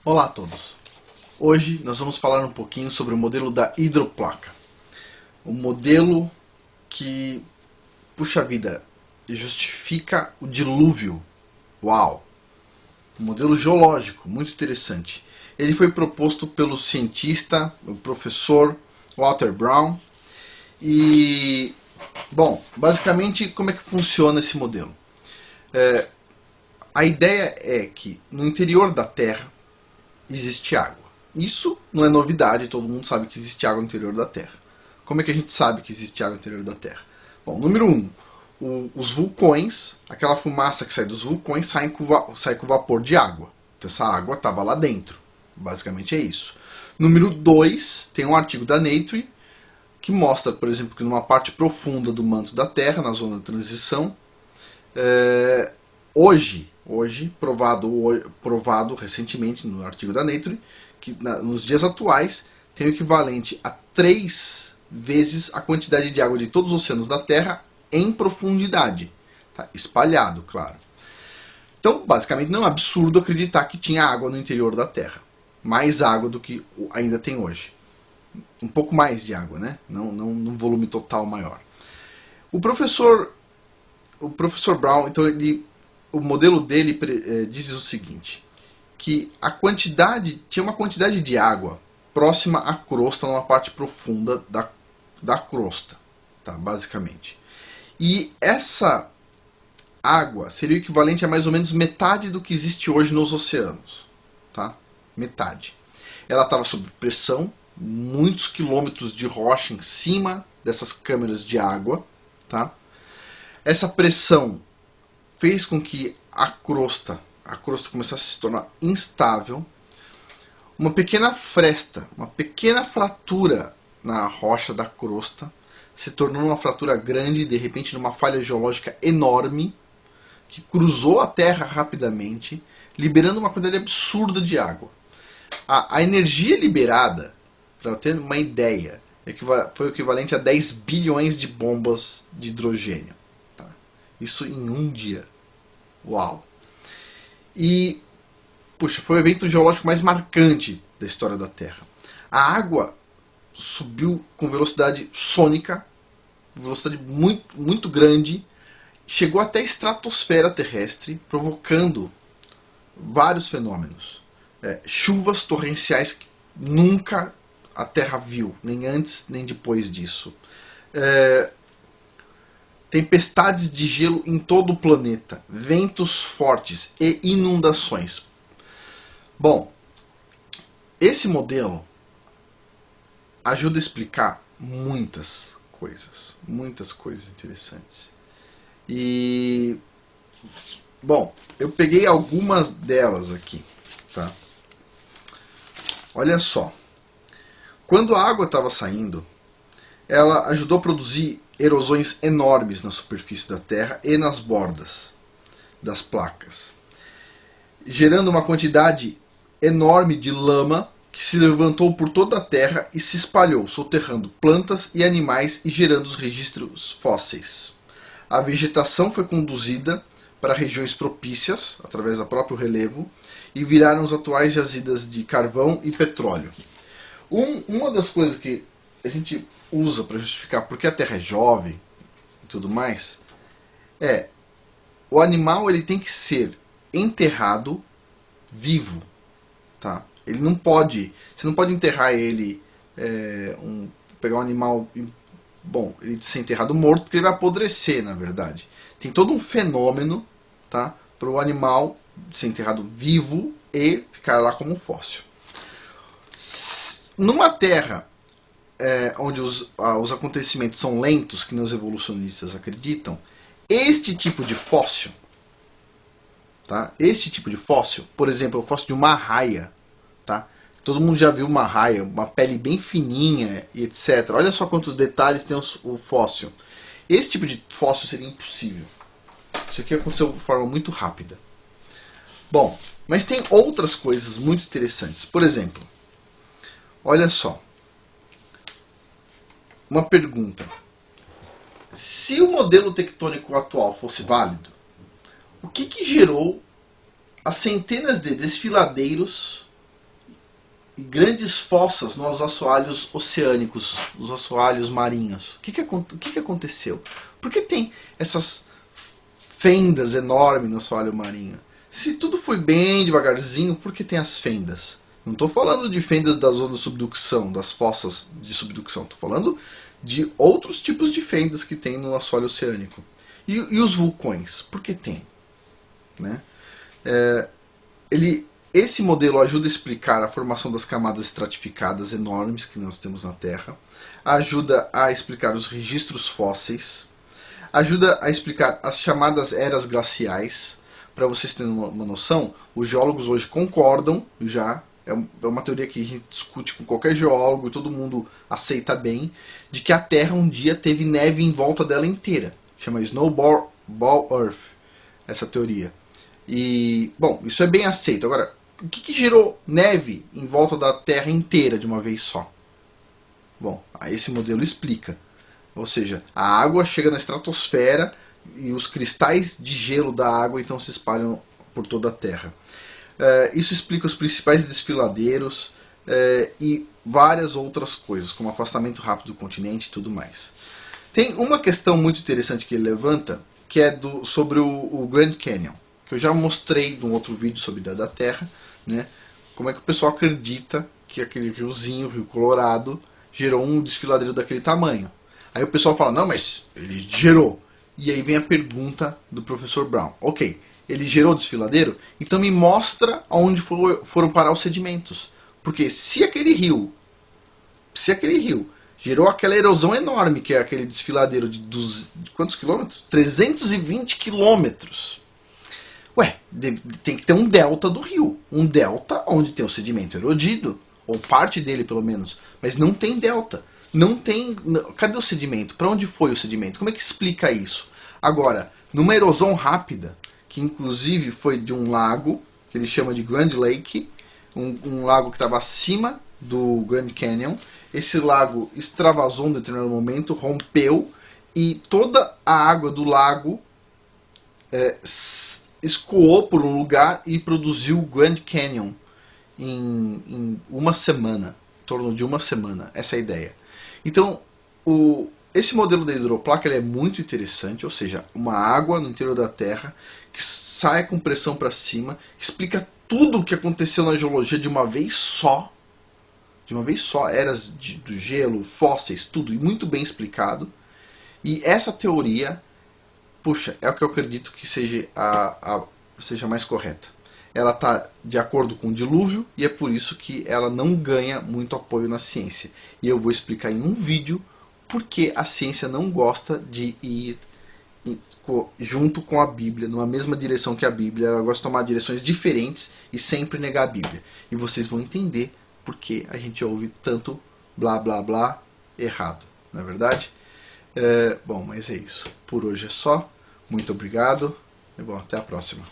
Olá a todos! Hoje nós vamos falar um pouquinho sobre o modelo da hidroplaca. O modelo que, puxa vida, justifica o dilúvio. Uau! Um modelo geológico, muito interessante. Ele foi proposto pelo cientista, o professor Walter Brown. E, bom, basicamente como é que funciona esse modelo? A ideia é que no interior da Terra existe água. Isso não é novidade, todo mundo sabe que existe água no interior da Terra. Como é que a gente sabe que existe água no interior da Terra? Bom, número 1, os vulcões, aquela fumaça que sai dos vulcões sai com vapor de água. Então essa água estava lá dentro. Basicamente é isso. Número 2, tem um artigo da Nature que mostra, por exemplo, que numa parte profunda do manto da Terra, na zona de transição, hoje provado recentemente no artigo da Nature, que nos dias atuais tem o equivalente a 3 vezes a quantidade de água de todos os oceanos da Terra em profundidade. Tá? Espalhado, claro. Então, basicamente, não é absurdo acreditar que tinha água no interior da Terra. Mais água do que ainda tem hoje. Um pouco mais de água, né? Não num volume total maior. O professor Brown, então, o modelo dele diz o seguinte, que tinha uma quantidade de água próxima à crosta, numa parte profunda da crosta, tá, basicamente. E essa água seria o equivalente a mais ou menos metade do que existe hoje nos oceanos. Tá? Metade. Ela estava sob pressão, muitos quilômetros de rocha em cima dessas câmeras de água. Tá? Essa pressão fez com que a crosta começasse a se tornar instável. Uma pequena fresta, uma pequena fratura na rocha da crosta se tornou uma fratura grande, de repente numa falha geológica enorme, que cruzou a Terra rapidamente, liberando uma quantidade absurda de água. A energia liberada, para ter uma ideia, foi o equivalente a 10 bilhões de bombas de hidrogênio. Tá? Isso em um dia. Uau! E, puxa, foi o evento geológico mais marcante da história da Terra. A água subiu com velocidade sônica, velocidade muito, muito grande, chegou até a estratosfera terrestre, provocando vários fenômenos. Chuvas torrenciais que nunca a Terra viu, nem antes nem depois disso. Tempestades de gelo em todo o planeta, ventos fortes e inundações. Bom, esse modelo ajuda a explicar muitas coisas interessantes. E, bom, eu peguei algumas delas aqui, tá? Olha só, quando a água estava saindo, ela ajudou a produzir erosões enormes na superfície da Terra e nas bordas das placas, gerando uma quantidade enorme de lama que se levantou por toda a Terra e se espalhou, soterrando plantas e animais e gerando os registros fósseis. A vegetação foi conduzida para regiões propícias, através do próprio relevo, e viraram as atuais jazidas de carvão e petróleo. Uma das coisas que a gente usa para justificar porque a Terra é jovem e tudo mais, o animal ele tem que ser enterrado vivo, tá? Ele não pode, você não pode enterrar ele, pegar um animal, bom, ele ser enterrado morto porque ele vai apodrecer, na verdade. Tem todo um fenômeno, tá, para o animal ser enterrado vivo e ficar lá como um fóssil. Numa Terra onde os acontecimentos são lentos, que os evolucionistas acreditam, este tipo de fóssil, tá? Este tipo de fóssil, por exemplo, o fóssil de uma arraia, tá? Todo mundo já viu uma arraia, uma pele bem fininha e etc. Olha só quantos detalhes tem o fóssil. Esse tipo de fóssil seria impossível. Isso aqui aconteceu de forma muito rápida. Bom, mas tem outras coisas muito interessantes. Por exemplo, olha só. Uma pergunta. Se o modelo tectônico atual fosse válido, o que gerou as centenas de desfiladeiros grandes fossas nos assoalhos oceânicos, os assoalhos marinhos. O que aconteceu? Por que tem essas fendas enormes no assoalho marinho? Se tudo foi bem devagarzinho, por que tem as fendas? Não estou falando de fendas da zona de subducção, das fossas de subducção. Estou falando de outros tipos de fendas que tem no assoalho oceânico. E os vulcões? Por que tem? Né? Esse modelo ajuda a explicar a formação das camadas estratificadas enormes que nós temos na Terra, ajuda a explicar os registros fósseis, ajuda a explicar as chamadas eras glaciais. Para vocês terem uma noção, os geólogos hoje concordam, já é uma teoria que a gente discute com qualquer geólogo e todo mundo aceita bem, de que a Terra um dia teve neve em volta dela inteira. Chama Snowball Earth, essa teoria. E, bom, isso é bem aceito. Agora, o que gerou neve em volta da Terra inteira de uma vez só? Bom, esse modelo explica. Ou seja, a água chega na estratosfera e os cristais de gelo da água então se espalham por toda a Terra. Isso explica os principais desfiladeiros e várias outras coisas, como afastamento rápido do continente e tudo mais. Tem uma questão muito interessante que ele levanta, que é sobre o Grand Canyon, que eu já mostrei num outro vídeo sobre a Idade da Terra, né? Como é que o pessoal acredita que aquele riozinho, o Rio Colorado, gerou um desfiladeiro daquele tamanho. Aí o pessoal fala, não, mas ele gerou. E aí vem a pergunta do professor Brown. Ok, ele gerou o desfiladeiro? Então me mostra onde foram parar os sedimentos. Porque se aquele rio gerou aquela erosão enorme, que é aquele desfiladeiro de quantos quilômetros? 320 quilômetros. Ué, tem que ter um delta do rio. Um delta onde tem o sedimento erodido, ou parte dele pelo menos. Mas não tem delta. Não tem. Cadê o sedimento? Para onde foi o sedimento? Como é que explica isso? Agora, numa erosão rápida, que inclusive foi de um lago, que ele chama de Grand Lake, um lago que estava acima do Grand Canyon. Esse lago extravasou em um determinado momento, rompeu, e toda a água do lago escoou por um lugar e produziu o Grand Canyon em uma semana, em torno de uma semana. Essa é a ideia. Então, esse modelo da hidroplaca ele é muito interessante, ou seja, uma água no interior da Terra que sai com pressão para cima, explica tudo o que aconteceu na geologia de uma vez só. De uma vez só, eras do gelo, fósseis, tudo, e muito bem explicado. E essa teoria, puxa, é o que eu acredito que seja mais correta. Ela está de acordo com o dilúvio e é por isso que ela não ganha muito apoio na ciência. E eu vou explicar em um vídeo por que a ciência não gosta de ir junto com a Bíblia, numa mesma direção que a Bíblia. Ela gosta de tomar direções diferentes e sempre negar a Bíblia. E vocês vão entender por que a gente ouve tanto blá blá blá errado, não é verdade? Bom, mas é isso. Por hoje é só. Muito obrigado e bom, até a próxima.